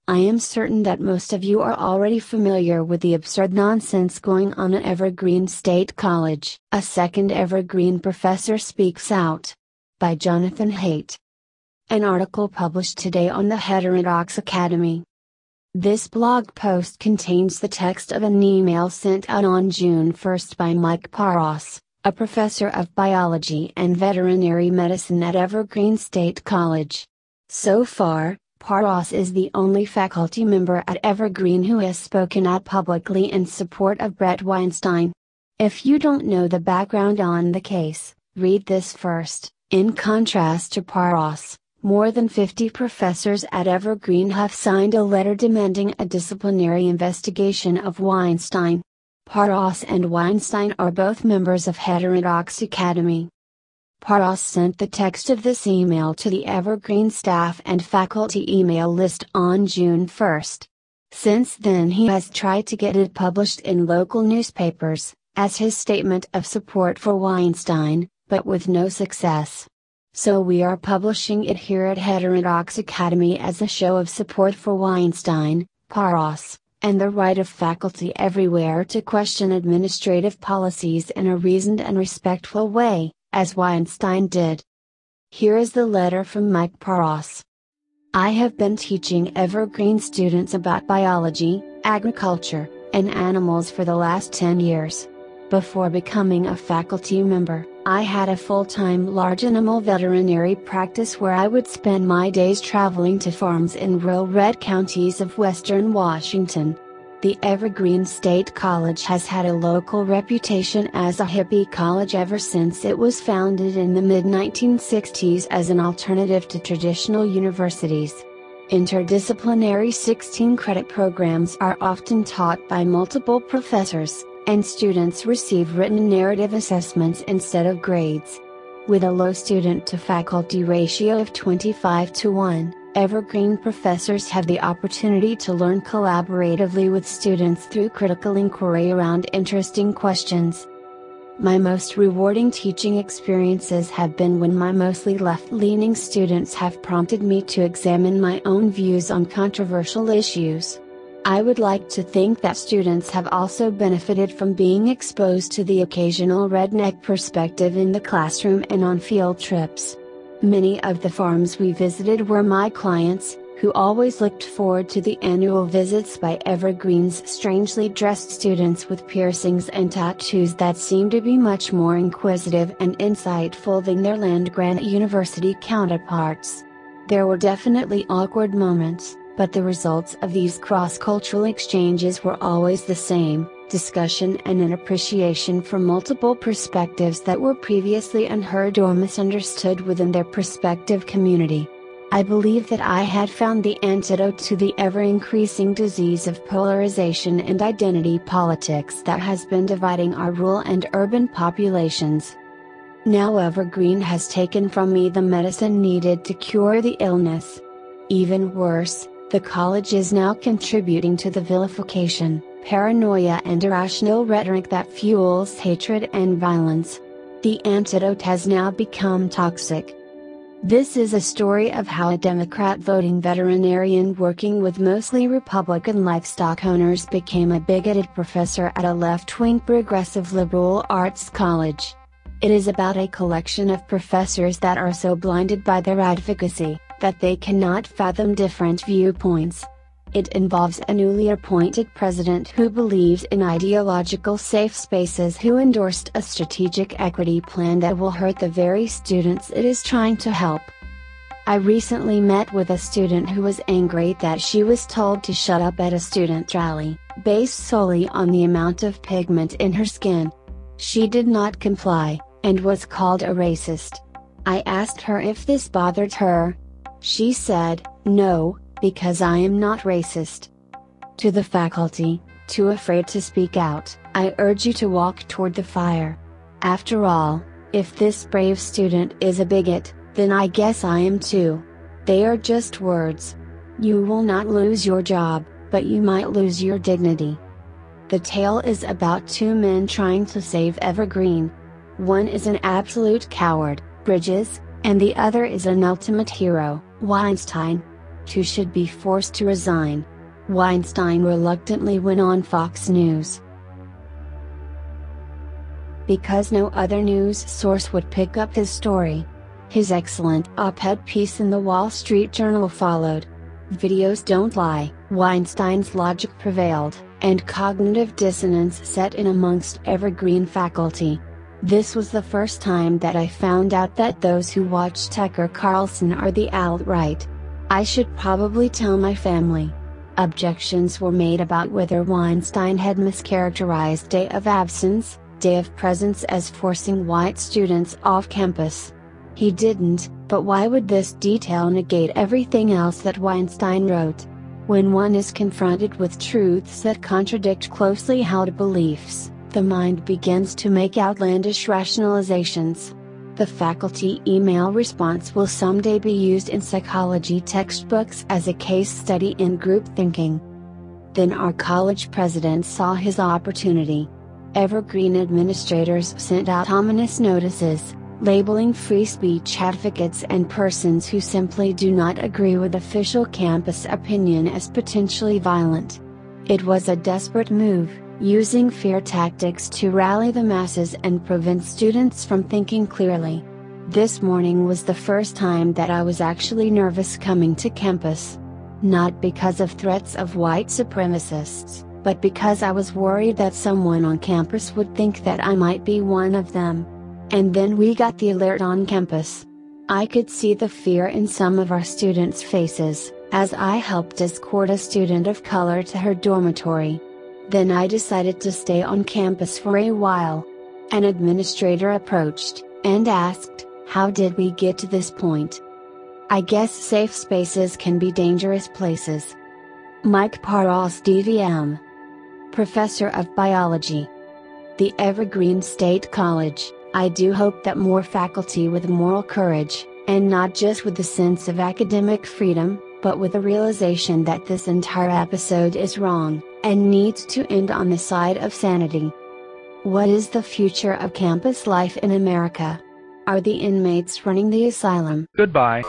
I am certain that most of you are already familiar with the absurd nonsense going on at Evergreen State College. A second Evergreen professor speaks out. By Jonathan Haidt. An article published today on the Heterodox Academy. This blog post contains the text of an email sent out on June 1 by Mike Paros, a professor of biology and veterinary medicine at Evergreen State College. So far, Paros is the only faculty member at Evergreen who has spoken out publicly in support of Bret Weinstein. If you don't know the background on the case, read this first. In contrast to Paros, more than 50 professors at Evergreen have signed a letter demanding a disciplinary investigation of Weinstein. Paros and Weinstein are both members of Heterodox Academy. Paros sent the text of this email to the Evergreen staff and faculty email list on June 1. Since then he has tried to get it published in local newspapers, as his statement of support for Weinstein, but with no success. So we are publishing it here at Heterodox Academy as a show of support for Weinstein, Paros, and the right of faculty everywhere to question administrative policies in a reasoned and respectful way, as Weinstein did. Here is the letter from Mike Paros. I have been teaching Evergreen students about biology, agriculture, and animals for the last 10 years. Before becoming a faculty member, I had a full-time large animal veterinary practice where I would spend my days traveling to farms in rural red counties of western Washington. The Evergreen State College has had a local reputation as a hippie college ever since it was founded in the mid-1960s as an alternative to traditional universities. Interdisciplinary 16-credit programs are often taught by multiple professors, and students receive written narrative assessments instead of grades. With a low student-to-faculty ratio of 25:1, Evergreen professors have the opportunity to learn collaboratively with students through critical inquiry around interesting questions. My most rewarding teaching experiences have been when my mostly left-leaning students have prompted me to examine my own views on controversial issues. I would like to think that students have also benefited from being exposed to the occasional redneck perspective in the classroom and on field trips. Many of the farms we visited were my clients, who always looked forward to the annual visits by Evergreen's strangely dressed students with piercings and tattoos that seemed to be much more inquisitive and insightful than their land-grant university counterparts. There were definitely awkward moments, but the results of these cross-cultural exchanges were always the same: discussion and an appreciation for multiple perspectives that were previously unheard or misunderstood within their prospective community. I believe that I had found the antidote to the ever-increasing disease of polarization and identity politics that has been dividing our rural and urban populations. Now Evergreen has taken from me the medicine needed to cure the illness. Even worse, the college is now contributing to the vilification, paranoia and irrational rhetoric that fuels hatred and violence. The antidote has now become toxic. This is a story of how a Democrat-voting veterinarian working with mostly Republican livestock owners became a bigoted professor at a left-wing progressive liberal arts college. It is about a collection of professors that are so blinded by their advocacy, that they cannot fathom different viewpoints. It involves a newly appointed president who believes in ideological safe spaces, who endorsed a strategic equity plan that will hurt the very students it is trying to help. I recently met with a student who was angry that she was told to shut up at a student rally, based solely on the amount of pigment in her skin. She did not comply, and was called a racist. I asked her if this bothered her. She said, "No, because I am not racist." To the faculty, too afraid to speak out, I urge you to walk toward the fire. After all, if this brave student is a bigot, then I guess I am too. They are just words. You will not lose your job, but you might lose your dignity. The tale is about two men trying to save Evergreen. One is an absolute coward, Bridges, and the other is an ultimate hero, Weinstein. Two should be forced to resign. Weinstein reluctantly went on Fox News. Because no other news source would pick up his story. His excellent op-ed piece in the Wall Street Journal followed. Videos don't lie. Weinstein's logic prevailed, and cognitive dissonance set in amongst Evergreen faculty. This was the first time that I found out that those who watch Tucker Carlson are the alt-right. I should probably tell my family. Objections were made about whether Weinstein had mischaracterized day of absence, day of presence as forcing white students off campus. He didn't, but why would this detail negate everything else that Weinstein wrote? When one is confronted with truths that contradict closely held beliefs, the mind begins to make outlandish rationalizations. The faculty email response will someday be used in psychology textbooks as a case study in group thinking. Then our college president saw his opportunity. Evergreen administrators sent out ominous notices, labeling free speech advocates and persons who simply do not agree with official campus opinion as potentially violent. It was a desperate move, using fear tactics to rally the masses and prevent students from thinking clearly. This morning was the first time that I was actually nervous coming to campus. Not because of threats of white supremacists, but because I was worried that someone on campus would think that I might be one of them. And then we got the alert on campus. I could see the fear in some of our students' faces, as I helped escort a student of color to her dormitory. Then I decided to stay on campus for a while. An administrator approached, and asked, "How did we get to this point?" I guess safe spaces can be dangerous places. Mike Paros DVM, Professor of Biology, the Evergreen State College. I do hope that more faculty with moral courage, and not just with the sense of academic freedom, but with the realization that this entire episode is wrong, and needs to end on the side of sanity. What is the future of campus life in America? Are the inmates running the asylum? Goodbye.